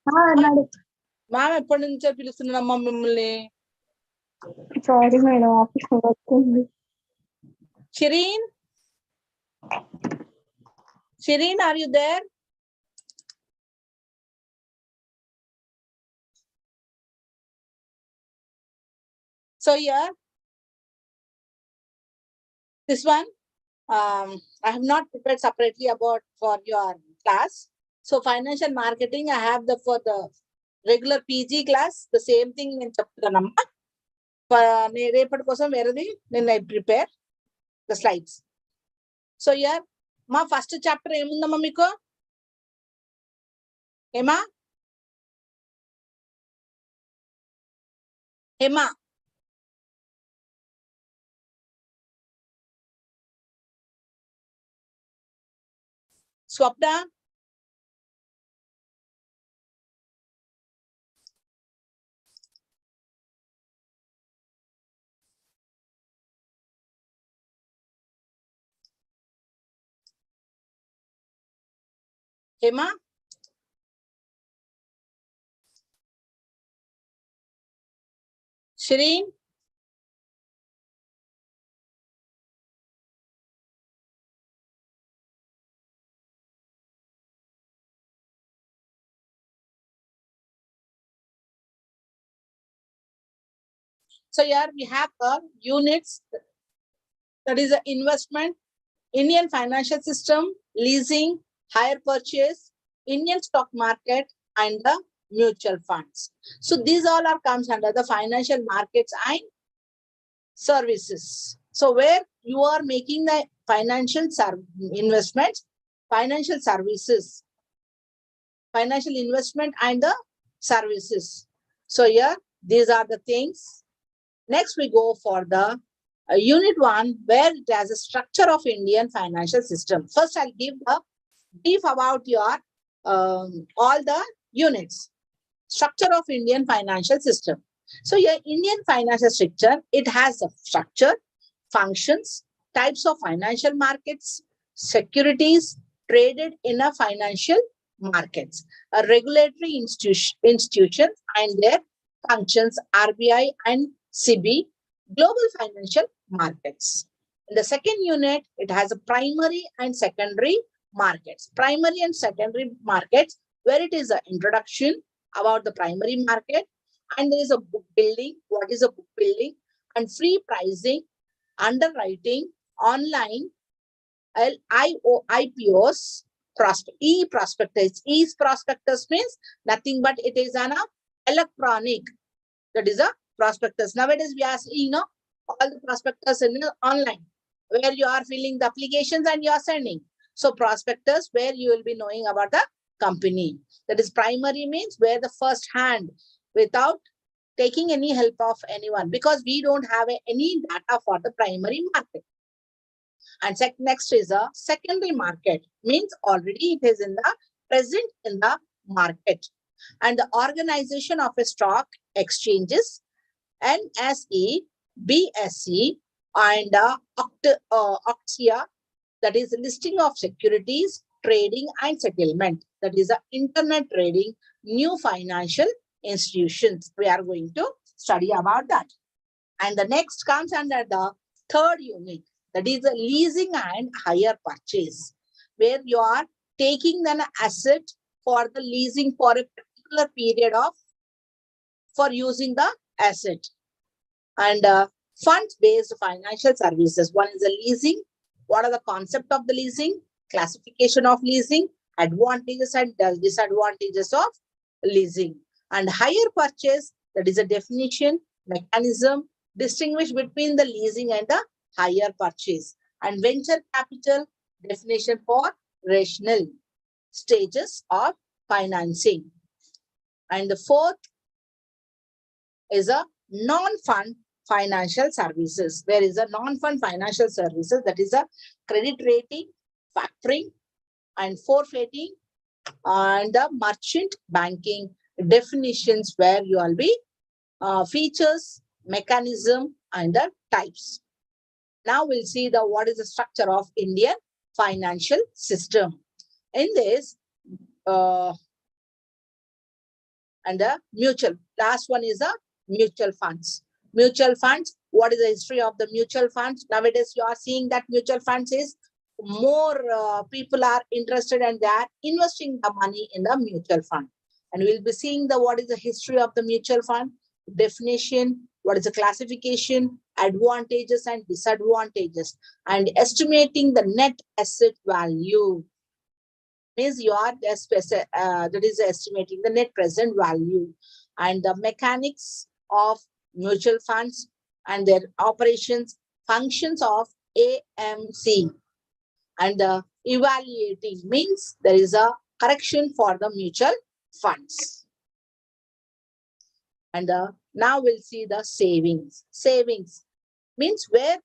Ma'am ఎప్పటి నుంచో పిలుస్తున్నామ్మా మిమ్మల్ని. సారీ మేడం, ఆఫీస్ వర్క్ ఉంది. Shireen, are you there? So here, this one, I have not prepared separately about for your class. So financial marketing, I have for the regular PG class, the same thing in chapter number. రేపటి కోసం వేరేది నేను prepare the slides. So year మా first chapter ఏముందమ్మా మీకు? హేమా స్వప్న, Hema, Shireen, so here we have the units, that is the investment, Indian financial system, leasing, hire purchase, Indian stock market, and the mutual funds. So these all are comes under the financial markets and services. So where you are making the financial investments, financial services, financial investment and the services. So here, these are the things. Next, we go for the unit 1, where it has a structure of Indian financial system. First, I'll give the brief about your all the units. Structure of Indian financial system. So your Indian financial structure, it has a structure, functions, types of financial markets, securities traded in a financial markets, a regulatory institutions and their functions, RBI and CB, global financial markets. In the second unit, it has a primary and secondary markets. Primary and secondary markets, where it is an introduction about the primary market, and there is a book building. What is a book building? And free pricing, underwriting, online, IPOs, e-prospectus. E-prospectus means nothing but it is an electronic, that is a prospectus. Nowadays we are seeing all the prospectus in online, where you are filling the applications and you are sending. So prospectus, where you will be knowing about the company. That is primary, means where the first hand, without taking any help of anyone, because we don't have any data for the primary market. And next is a secondary market, means already it is in the present in the market. And the organization of a stock exchanges, NSE, BSE, and Oxia, that is listing of securities, trading and settlement, that is the internet trading, new financial institutions. We are going to study about that. And the next comes under the third unit, that is the leasing and hire purchase, where you are taking an asset for the leasing for a particular period of, for using the asset. And fund-based financial services. One is the leasing. What are the concept of the leasing? Classification of leasing, advantages and disadvantages of leasing. And hire purchase, that is a definition, mechanism, distinguish between the leasing and the hire purchase. And venture capital, definition for rational stages of financing. And the fourth is a non-fund financial services. There is a non-fund financial services, that is a credit rating, factoring and forfeiting, and the merchant banking definitions, where you will be features, mechanism and the types. Now we'll see the what is the structure of Indian financial system. In this, And the last one is the mutual funds. Mutual funds, what is the history of the mutual funds? Nowadays, you are seeing that mutual funds is more people are interested and they are investing the money in the mutual fund. And we'll be seeing what is the history of the mutual fund, definition, what is the classification, advantages and disadvantages, and estimating the net asset value. Means you are that is estimating the net present value, and the mechanics of mutual funds and their operations, functions of AMC, and the evaluating means there is a correction for the mutual funds. And now we'll see the savings. Savings means where,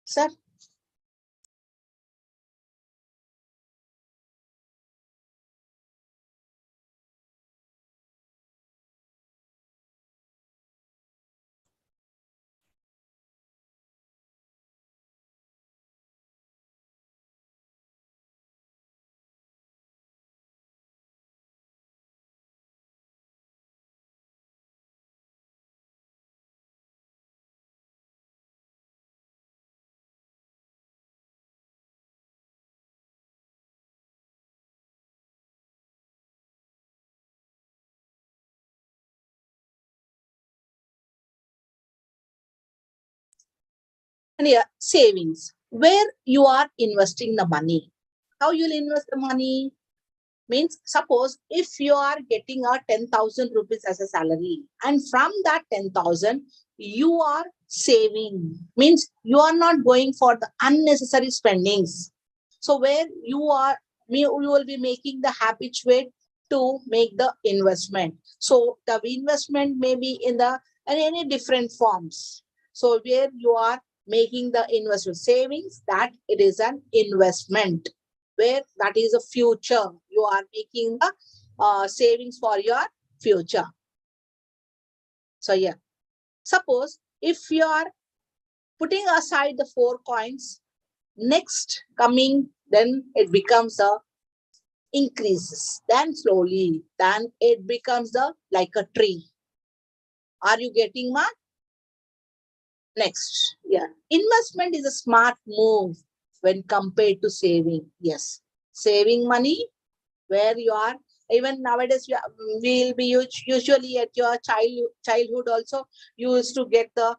sir? And yeah, savings, where you are investing the money. How you'll invest the money? Means suppose if you are getting a 10,000 rupees as a salary, and from that 10,000 you are saving, means you are not going for the unnecessary spendings. So where you will be making the habituate to make the investment. So the investment may be in any different forms. So where you are making the investment savings, that it is an investment, where that is a future. You are making the savings for your future. So yeah, suppose if you are putting aside the 4 coins, next coming, then it becomes a increases, then slowly, then it becomes like a tree. Are you getting my next? Yeah, investment is a smart move when compared to saving. Yes, saving money, where you are, even nowadays we'll be usually at your childhood also, you used to get the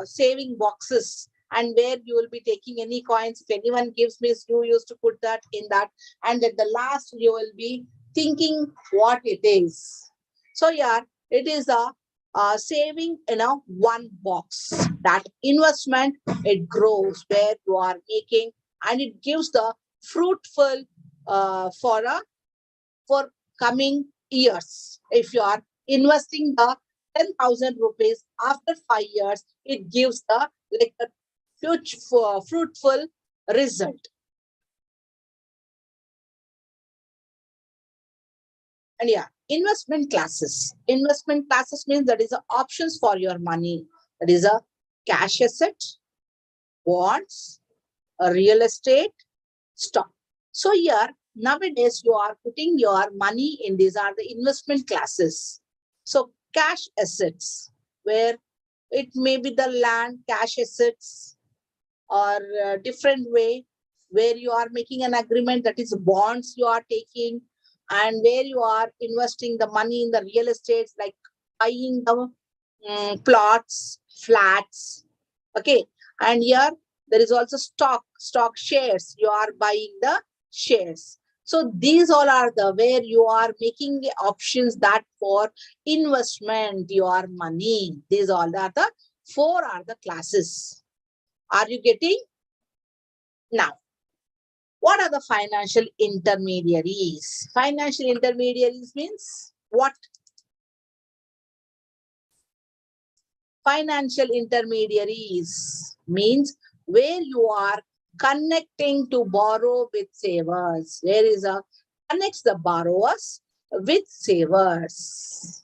saving boxes, and where you will be taking any coins. If anyone gives me, you used to put that in that, and at the last you will be thinking what it is. So yeah, it is a saving in a one box. That investment, it grows where you are making, and it gives the fruitful for coming years. If you are investing the 10,000 rupees, after 5 years, it gives the like a huge fruitful result. And yeah, investment classes. Investment classes means that is the options for your money. That is a cash asset, bonds, a real estate, stock. So here, nowadays, you are putting your money in these are the investment classes. So cash assets, where it may be the land, cash assets, or different way, where you are making an agreement, that is bonds you are taking, and where you are investing the money in the real estates, like buying the plots, flats. Okay. And here there is also stock shares. You are buying the shares. So these all are the where you are making options that for investment your money. These all are the 4 are the classes. Are you getting? Now, what are the financial intermediaries? Financial intermediaries means what? Financial intermediaries means where you are connecting to borrow with savers. Where is a connects the borrowers with savers.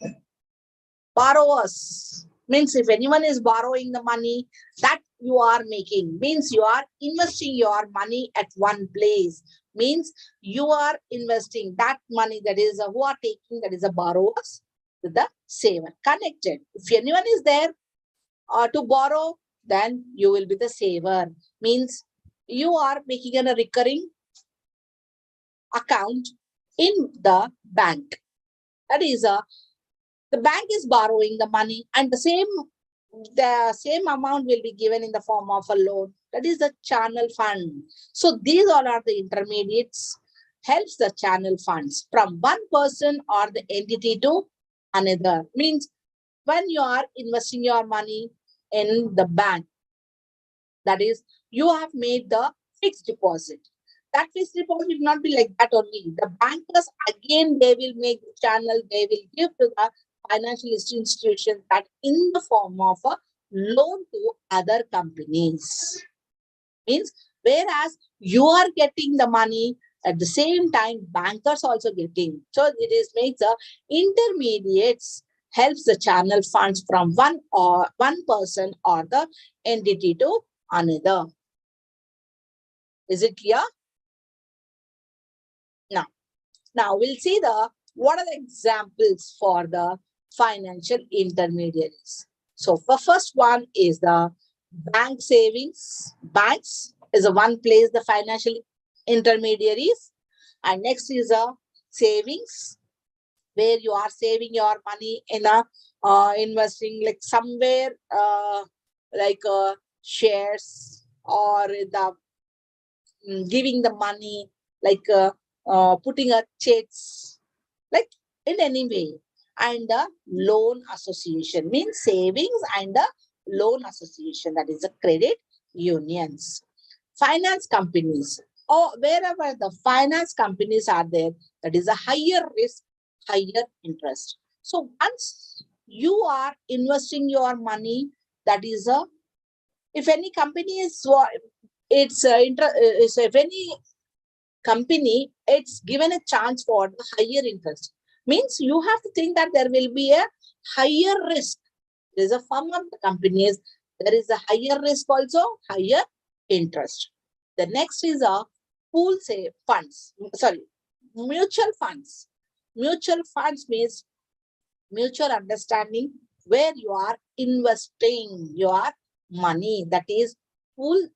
Borrowers means if anyone is borrowing the money, that you are making, means you are investing your money at one place, means you are investing that money, that is who are taking, that is a borrowers with the saver, connected. If anyone is there to borrow, then you will be the saver, means you are making a recurring account in the bank. That is the bank is borrowing the money, and the same amount will be given in the form of a loan. That is the channel fund. So these all are the intermediates, helps the channel funds from one person or the entity to another. Means when you are investing your money in the bank, that is, you have made the fixed deposit. That fixed deposit will not be like that only. The bankers, again, they will make the channel, they will give to the financial institutions that in the form of a loan to other companies. Means, whereas you are getting the money, at the same time, bankers also getting. So it is makes the intermediates, helps the channel funds from one person or the entity to another. Is it clear? Now we'll see what are the examples for the financial intermediaries. So the first one is the bank savings. Banks is the one place the financial intermediaries. And next is a savings, where you are saving your money in a investing like somewhere like shares, or the giving the money, like putting a checks, like in any way. And the loan association means savings, and the loan association, that is a credit unions. Finance companies, or wherever the finance companies are there, that is a higher risk, higher interest. So once you are investing your money, that is a, if any company is if any company, it's given a chance for the higher interest, means you have to think that there will be a higher risk. There is a form of the companies, there is a higher risk, also higher interest. The next is a pool say funds, sorry, mutual funds. Mutual funds means mutual understanding, where you are investing your money. That is pool.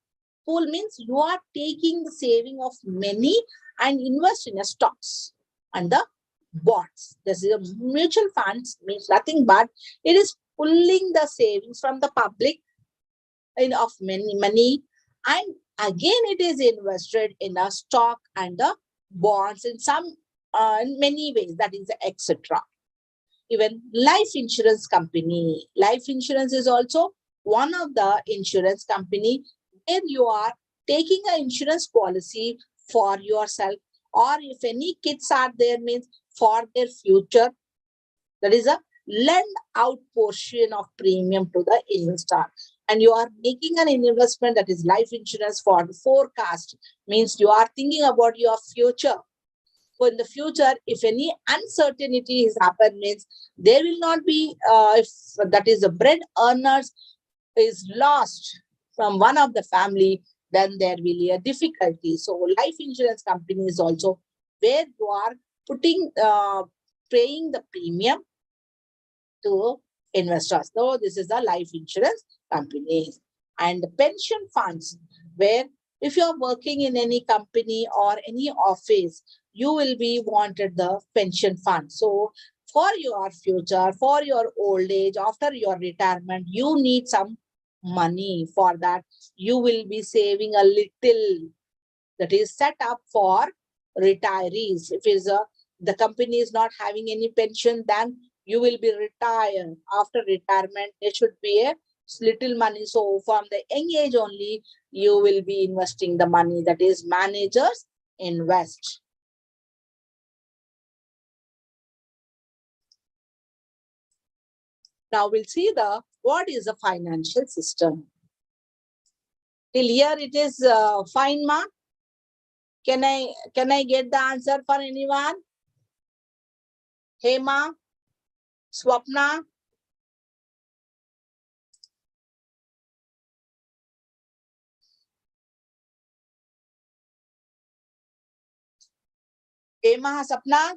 Pool means you are taking the saving of many and invest in a stocks and the bonds. This is a mutual funds, means nothing but it is pulling the savings from the public in of many money, and again it is invested in a stock and the bonds in some in many ways, that is etc. Even life insurance company. Life insurance is also one of the insurance company, where you are taking an insurance policy for yourself, or if any kids are there, means for their future. That is a lend out portion of premium to the investor. And you are making an investment, that is life insurance, for the forecast, means you are thinking about your future. So in the future, if any uncertainty is happened, means there will not be, if that is the bread earners is lost from one of the family, then there will be a difficulty. So life insurance company is also where you are putting, paying the premium to investors. So this is the life insurance companies. And the pension funds, where if you are working in any company or any office, you will be wanted the pension fund. So for your future, for your old age, after your retirement, you need some money. For that, you will be saving a little, that is set up for retirees. If is a, the company is not having any pension, then you will be retired. After retirement, there should be a little money. So from the young age only, you will be investing the money, that is managers invest. Now we'll see what is a financial system. Till here it is fine, ma? Can I get the answer for anyone? Hema, Swapna, Hema, Sapna?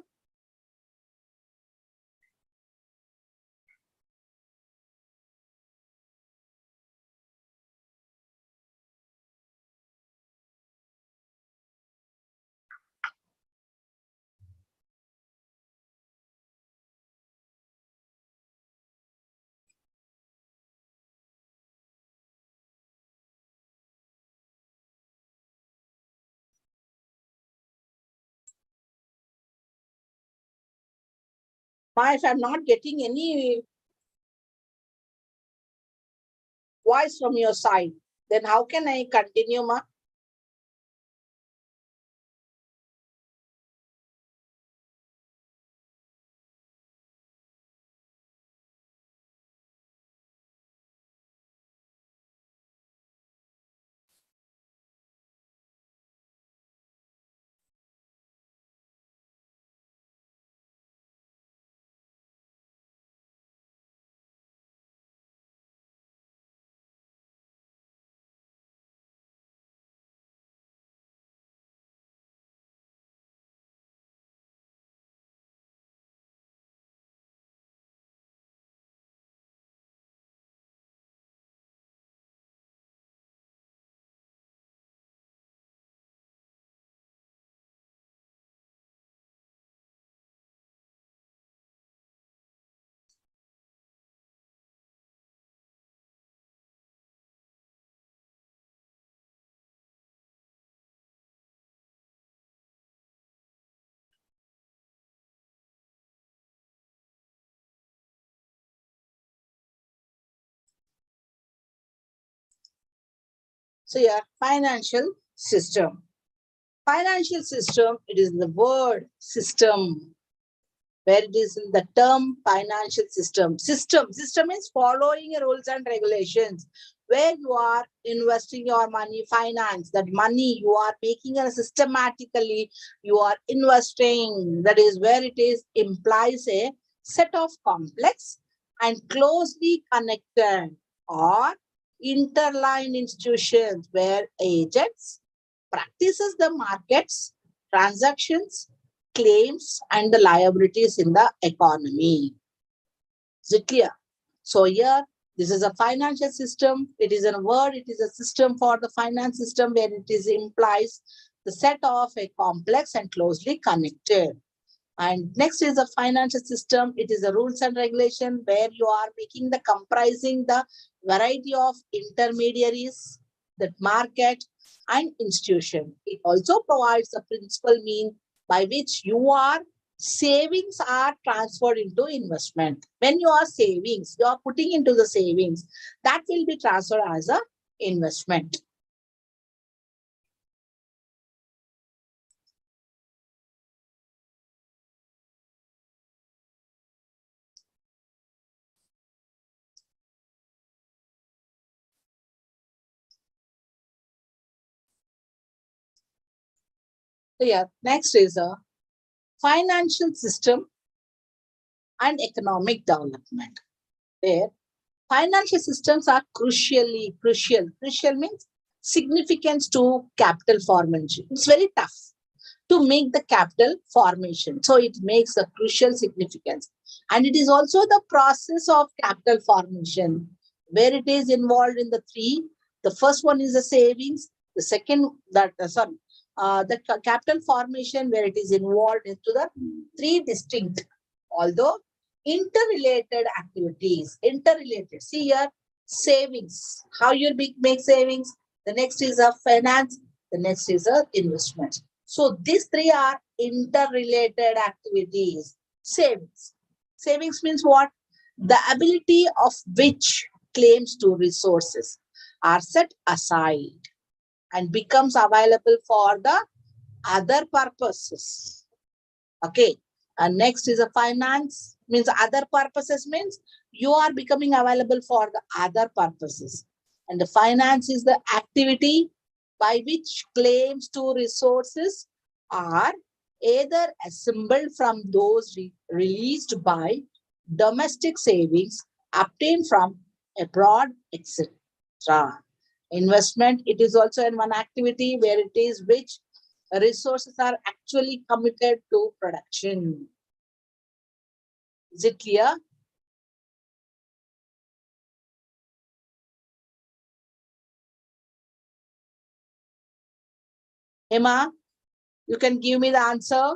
Ma, if I'm not getting any voice from your side, then how can I continue, Ma? So, yeah, financial system. Financial system, it is the word system, where it is in the term financial system. System means following rules and regulations, where you are investing your money, finance, that money you are making it systematically, you are investing. That is where it is implies a set of complex and closely connected or interlined institutions where agents practices the markets, transactions, claims, and the liabilities in the economy. Is it clear? So here, this is a financial system. It is a word. It is a system for the finance system where it is implies the set of a complex and closely connected. And next is a financial system. It is a rules and regulation where you are making the comprising the variety of intermediaries, that market and institution. It also provides a principal mean by which your savings are transferred into investment. When you are savings, you are putting into the savings, that will be transferred as a investment. So yeah, next is a financial system and economic development, where financial systems are crucial means significance to capital formation. It's very tough to make the capital formation, so it makes a crucial significance. And it is also the process of capital formation, where it is involved in the three. The first one is the savings, the second that capital formation, where it is involved into the three distinct, although interrelated activities. Interrelated. See here, savings. How you make savings? The next is a finance. The next is a investment. So these three are interrelated activities. Savings. Savings means what? The ability of which claims to resources are set aside and becomes available for the other purposes. Okay. And next is a finance, means other purposes means you are becoming available for the other purposes. And the finance is the activity by which claims to resources are either assembled from those released by domestic savings, obtained from abroad, etc. Investment, it is also in one activity where it is which resources are actually committed to production. Is it clear? Emma, you can give me the answer.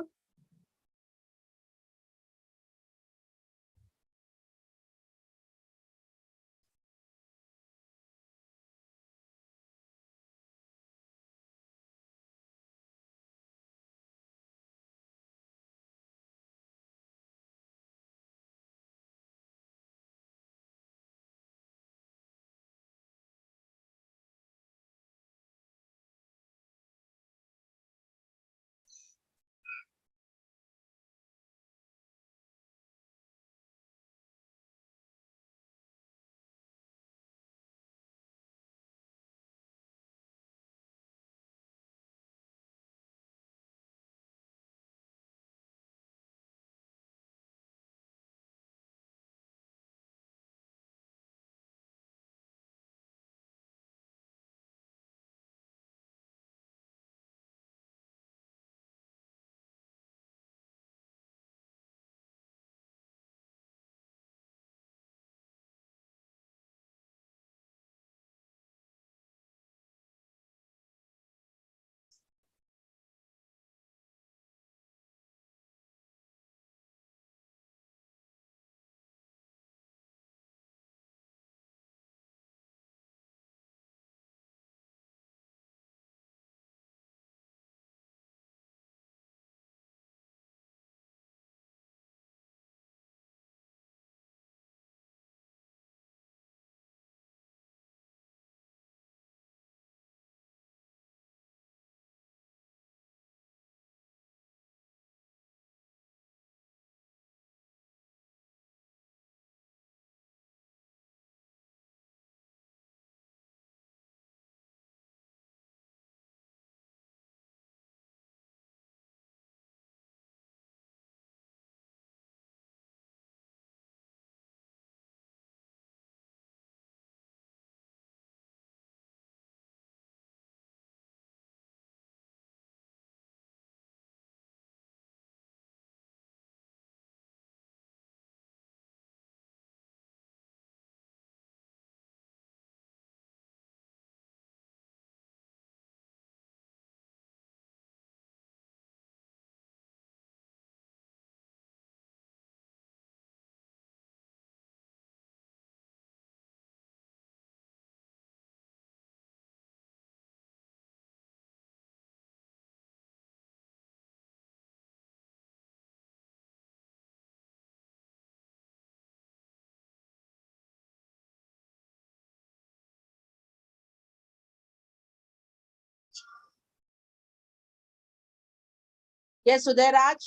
Yes, Udayraj,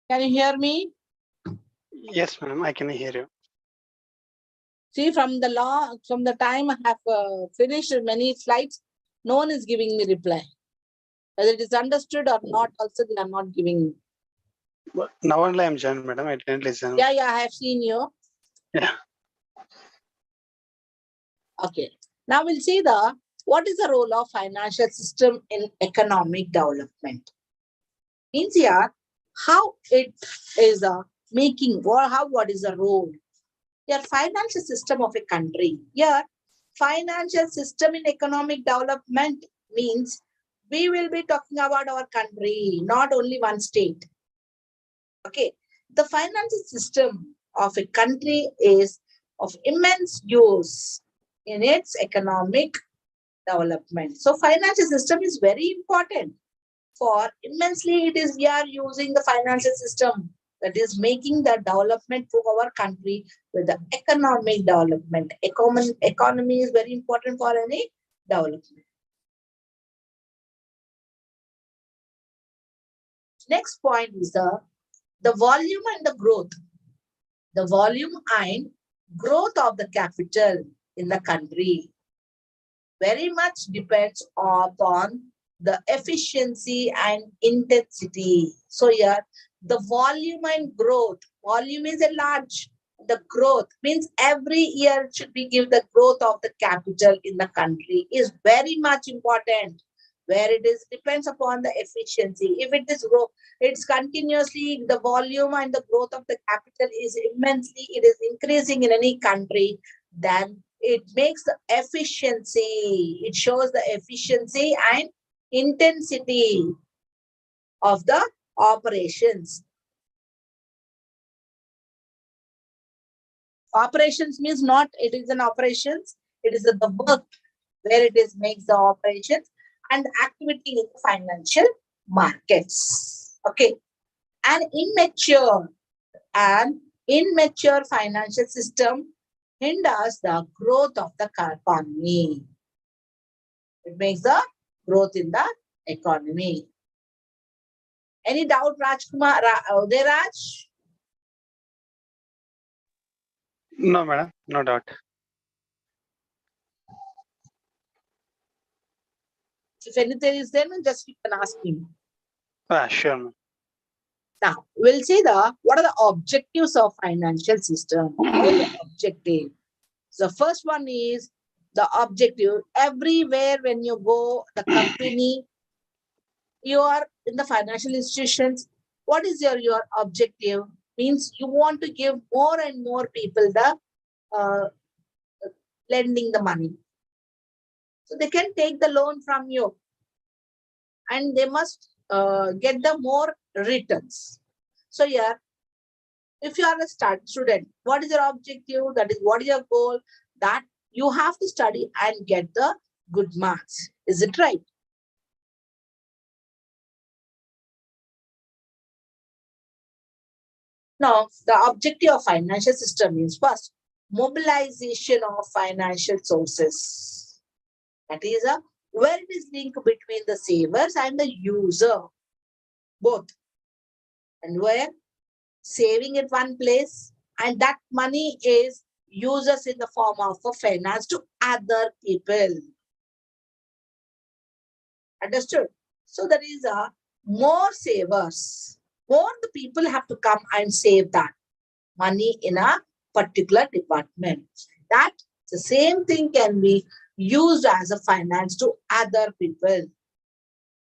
can you hear me? Yes, ma'am, I can hear you. See, from the time I have finished many slides, no one is giving me reply. Whether it is understood or not, also they are not giving me. But now only I'm joined, madam. I didn't listen. Yeah, I have seen you. Yeah. Okay. Now we'll see what is the role of financial system in economic development. Means here, how it is making, or what is the role? Your financial system of a country. Here, financial system in economic development means we will be talking about our country, not only one state. Okay. The financial system of a country is of immense use in its economic development. So financial system is very important for immensely we are using the financial system that is making the development for our country with the economic development. Economy is very important for any development. Next point is the volume and the growth. The volume and growth of the capital in the country very much depends upon the efficiency and intensity. So here, the volume and growth. Volume is a large the growth means every year should be give the growth of the capital in the country is very much important. Where it is depends upon the efficiency. If it is grow, it's continuously the volume and the growth of the capital is immensely, it is increasing in any country, then it makes the efficiency, it shows the efficiency and intensity of the operations. Operations means not it is an operations, it is the work where it is makes the operations and activity in the financial markets. Okay. An immature financial system hinders the growth of the economy. It makes the growth in the economy. Any doubt, Rajkumar? Udayraj? No, madam, no doubt. If anything is there, just you can ask him. Sure, ma'am. Now, we'll see what are the objectives of financial system. What are the objective? The first one is the objective. Everywhere when you go, the company, you are in the financial institutions. What is your objective? Means you want to give more and more people the lending the money. So they can take the loan from you and they must get the more returns. So here, if you are a student, what is your objective? That is, what is your goal? That you have to study and get the good marks. Is it right? Now, the objective of financial system is first, mobilization of financial sources. That is where it is linked between the savers and the user, both. And where saving at one place and that money is used in the form of a finance to other people. Understood? So there is a more savers, more the people have to come and save that money in a particular department. That the same thing can be used as a finance to other people.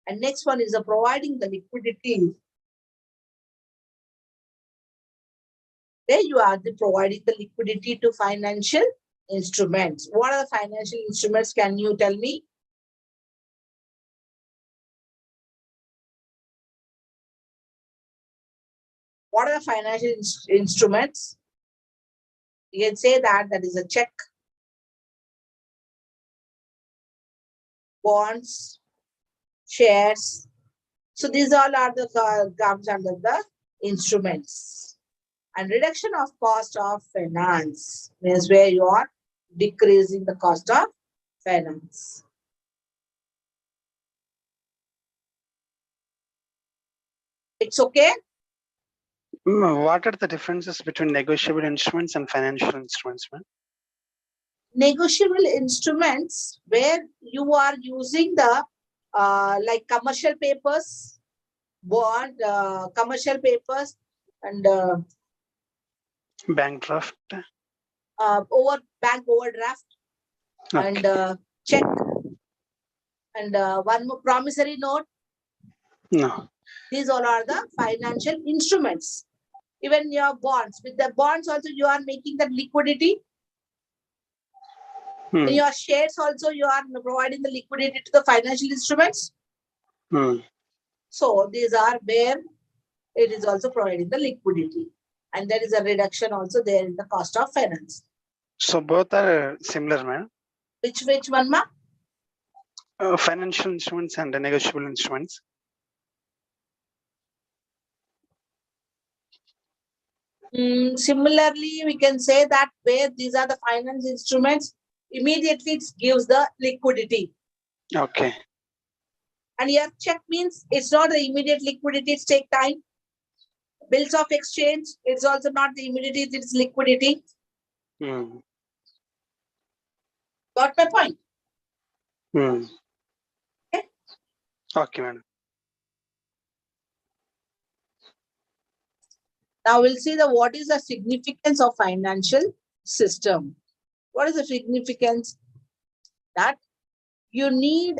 And next one is providing the liquidity. There you are providing the liquidity to financial instruments. What are the financial instruments? Can you tell me? What are the financial instruments? You can say that is a check, bonds, shares. So these all are the comes under the instruments. And reduction of cost of finance means where you are decreasing the cost of finance. It's okay? What are the differences between negotiable instruments and financial instruments, ma'am? Negotiable instruments where you are using the like commercial papers, bond, commercial papers, and Bank draft. bank overdraft, Okay. and check, and one more promissory note. No. These all are the financial instruments. Even your bonds, with the bonds also you are making that liquidity. In your shares also you are providing the liquidity to the financial instruments. So these are where it is also providing the liquidity. And there is a reduction also there in the cost of finance. So both are similar, ma'am? Which one, ma? Financial instruments and negotiable instruments. Similarly, we can say that where these are the finance instruments, immediately it gives the liquidity. Okay. And here check means it's not the immediate liquidity, it takes time. Bills of exchange, it's also not the immediate, it's liquidity. Got my point? Okay. Okay, madam. Now we'll see what is the significance of financial system. What is the significance? That you need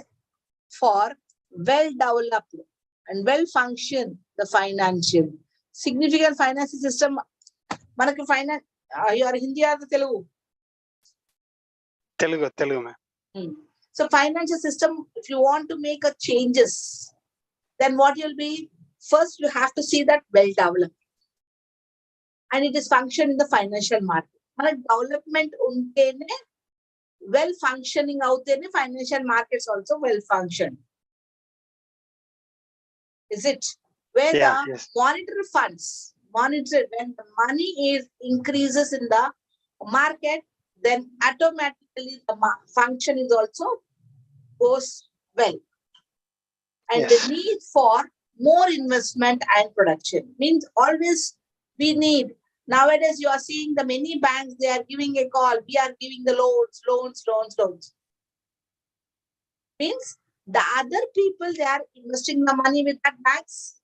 for well-developed and well-function the financial. Significant financial system. Manaki finance, you are Hindi or Telugu? Telugu, ma'am. So financial system, if you want to make a changes, then what you'll be, first you have to see that well-developed. And it is function in the financial market. Development untene, well functioning out there, financial markets also well function. Is it? Where the monetary funds, when the money is increases in the market, then automatically the function is also goes well. And the need for more investment and production means always we need. Nowadays, you are seeing the many banks, they are giving a call. We are giving the loans. Means the other people, they are investing the money with that banks.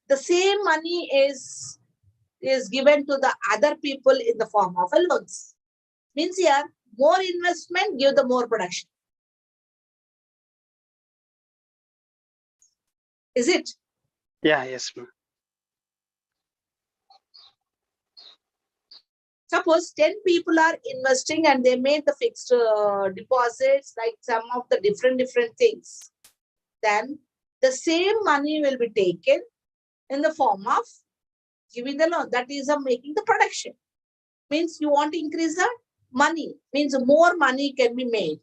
The same money is given to the other people in the form of a loans. Means here, more investment, give the more production. Is it? Yeah, yes, ma'am. Suppose 10 people are investing and they made the fixed deposits, like some of the different things. Then the same money will be taken in the form of giving the loan. That is making the production. Means you want to increase the money. Means more money can be made.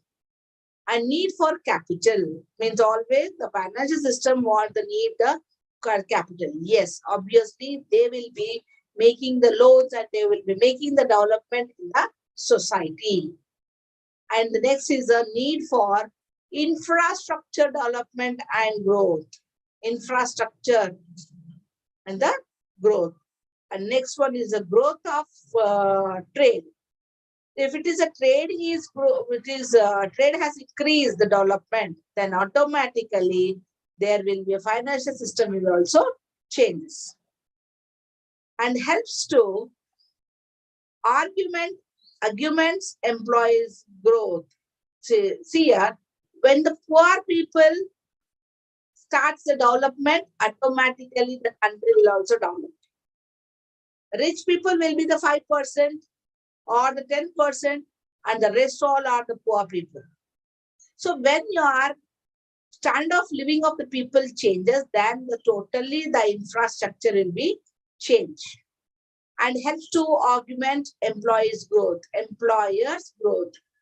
And need for capital. Means always the financial system want the need the capital. Yes, obviously they will be making the loans and they will be making the development in the society. And the next is a need for infrastructure development and growth. Infrastructure and the growth. And next one is the growth of trade. If it is a trade trade has increased the development, then automatically there will be a financial system will also changes. And helps to arguments employees growth. See here, when the poor people starts the development, automatically the country will also develop. Rich people will be the 5% or the 10%, and the rest all are the poor people. So when your standard of living of the people changes, then totally the infrastructure will be changed. And helps to augment employers' growth.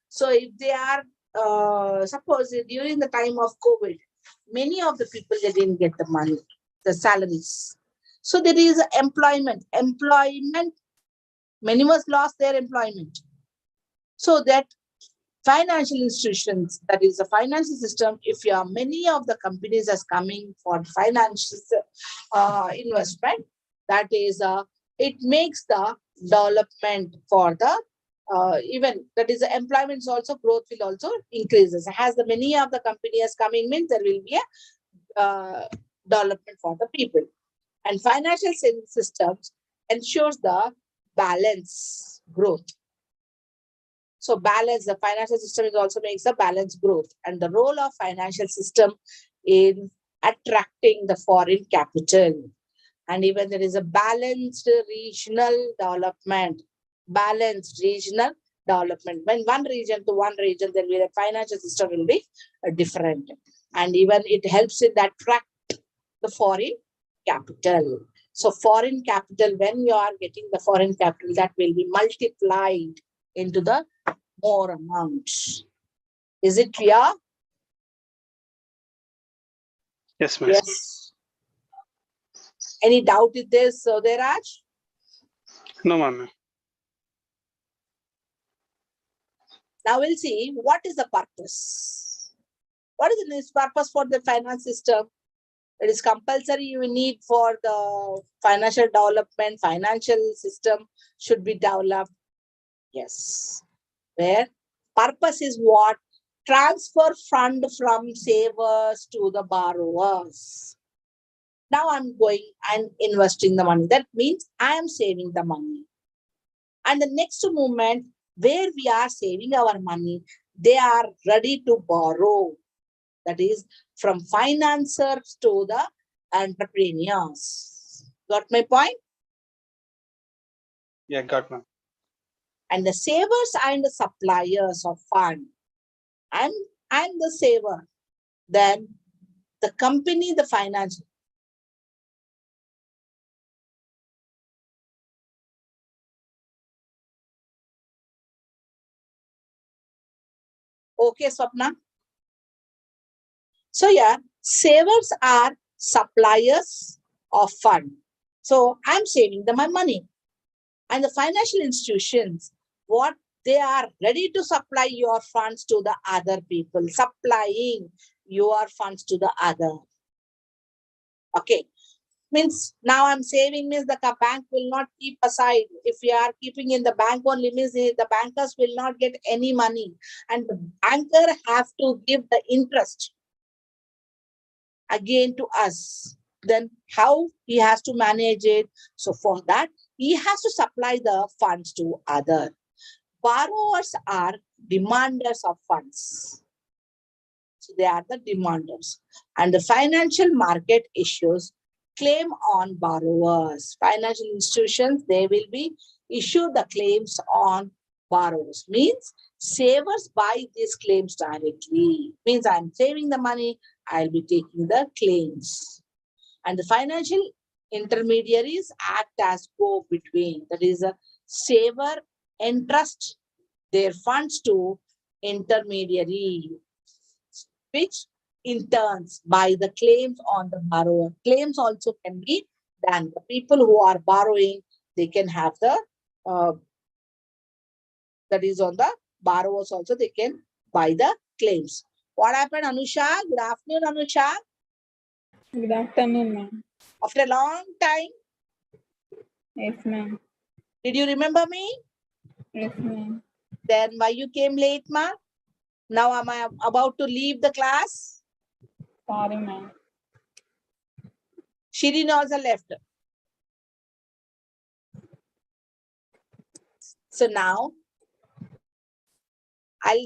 So if they are, suppose during the time of COVID, many of the people, they didn't get the money, the salaries. So there is employment. Many must lost their employment. So that financial institutions, that is the financial system, if you are many of the companies as coming for financial investment, that is it makes the development for the even that is the employment also growth will also increases. As the many of the companies coming means there will be a development for the people. And financial systems ensures the balance growth. So balance, the financial system is also makes a balanced growth. And the role of financial system in attracting the foreign capital. And even there is a balanced regional development. Balanced regional development. When one region to one region, there will be a financial system will be different. And even it helps in that attract the foreign capital. So foreign capital, when you are getting the foreign capital, that will be multiplied into the more amount. Is it clear? Yes, ma'am. Yes. Any doubt with this, Udayraj? No, ma'am. Now we'll see what is the purpose. What is the purpose for the finance system? It is compulsory you need for the financial development, financial system should be developed. Yes. Where purpose is what? Transfer fund from savers to the borrowers. Now I'm going and investing the money. That means I am saving the money. And the next movement where we are saving our money, they are ready to borrow. That is from financiers to the entrepreneurs. Got my point? Yeah, got ma'am. And the savers and the suppliers of fund. I'm the saver. Then the company, the financial. Okay, Swapna. So yeah, savers are suppliers of fund. So I'm saving my money. And the financial institutions, what they are ready to supply your funds to the other people, supplying your funds to the other. Okay. Means now I'm saving means the bank will not keep aside. If we are keeping in the bank only means the bankers will not get any money. And the banker have to give the interest again to us. Then how he has to manage it? So for that, he has to supply the funds to other. Borrowers are demanders of funds. So they are the demanders. And the financial market issues claim on borrowers. Financial institutions, they will be issue the claims on borrowers. Means savers buy these claims directly. Means I'm saving the money, I'll be taking the claims. And the financial intermediaries act as go-between. That is a saver entrust their funds to intermediary, which in turns by the claims on the borrower. Claims also can be done. The people who are borrowing, they can have the, that is on the borrowers also, they can buy the claims. What happened, Anusha? Good afternoon, Anusha. Good afternoon, ma'am. After a long time, Yes, ma'am. did you remember me? Yes, ma'am. Then why you came late, ma? Now am I about to leave the class? Sorry, ma'am. Shirin also left. So now, I'll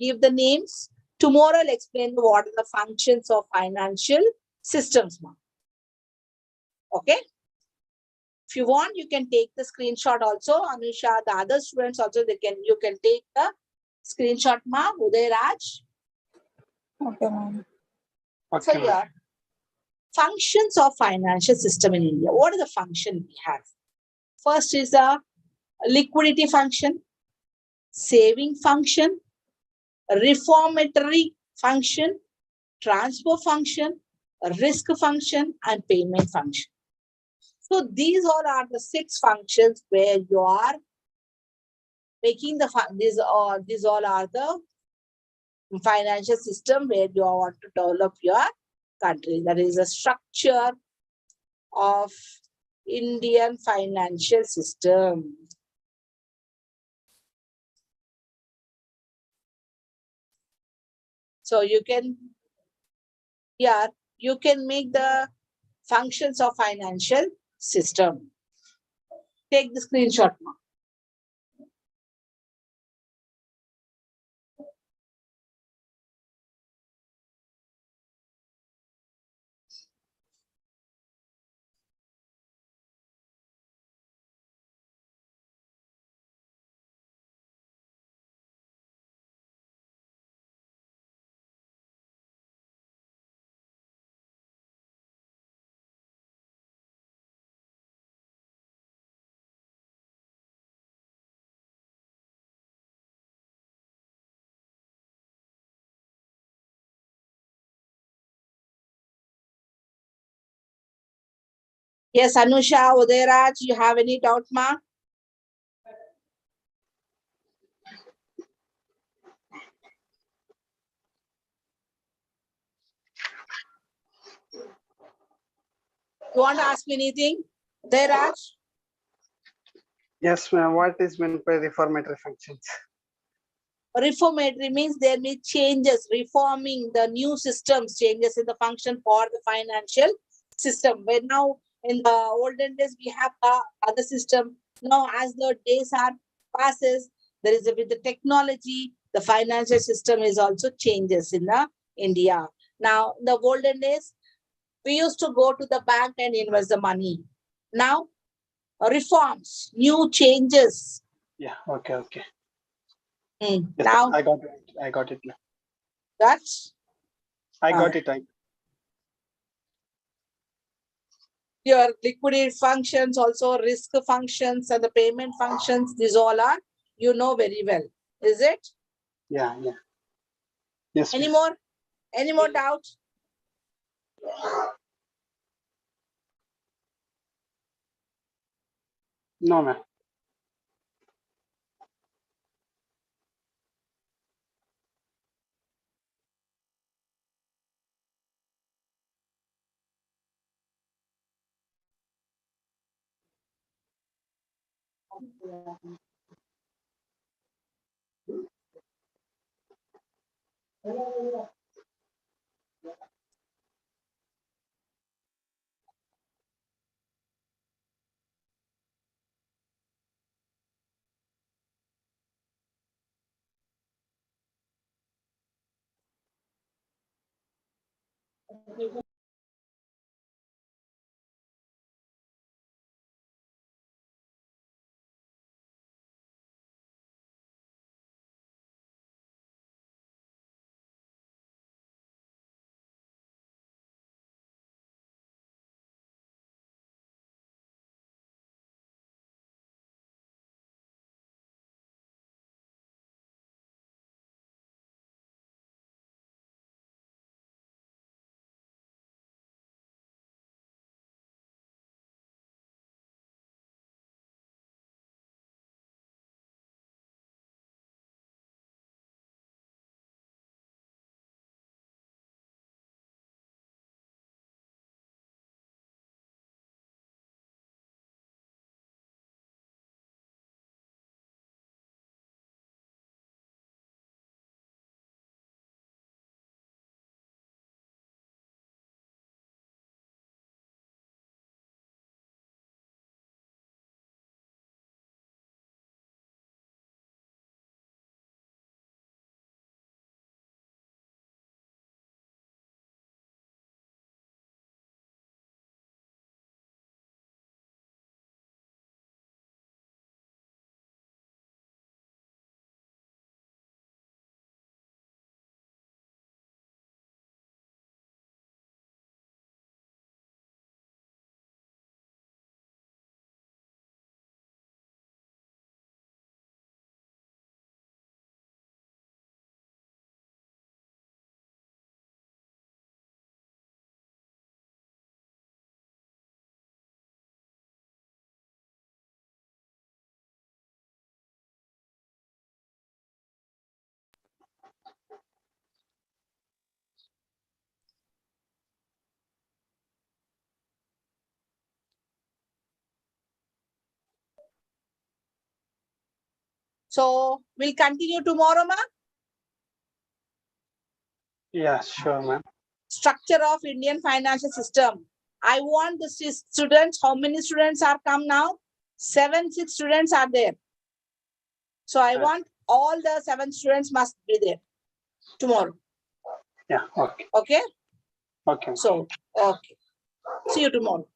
give the names. Tomorrow I'll explain what are the functions of financial systems. Okay? If you want, you can take the screenshot also. Anusha, the other students also, you can take the screenshot, ma. Uday Raj. Okay, ma'am. Okay, So ma'am. here, functions of financial system in India. What are the function we have? First is a liquidity function, saving function, reformatory function, transfer function, risk function, and payment function. So these all are the 6 functions where you are making the these all are the financial system where you want to develop your country. That is the structure of Indian financial system. So you can, yeah, you can make the functions of financial system. Take the screenshot now. Yes, Anusha, Udayraj, you have any doubt, ma? You want to ask me anything? Udayraj? Yes, ma'am. What is meant by reformatory functions? Reformatory means there may changes, reforming the new systems, changes in the function for the financial system. Where now in the olden days we have the other system. Now as the days are passes, there is with the technology, the financial system is also changes in the India. Now the olden days we used to go to the bank and invest the money. Now reforms, new changes. Yeah. Okay. Yes, Now now I got it. I got it now. that's I got it. your liquidity functions, also risk functions and the payment functions. These all are, very well. Is it? Yeah. Yes. Any Miss. more? Any more doubts? No, ma'am. So we'll continue tomorrow, ma. Yeah. Sure, ma'am. Structure of Indian financial system. I want the students. How many students are come now? 6 students are there. So I want all the 7 students must be there tomorrow. Yeah. Okay. Okay. Okay. So okay. See you tomorrow.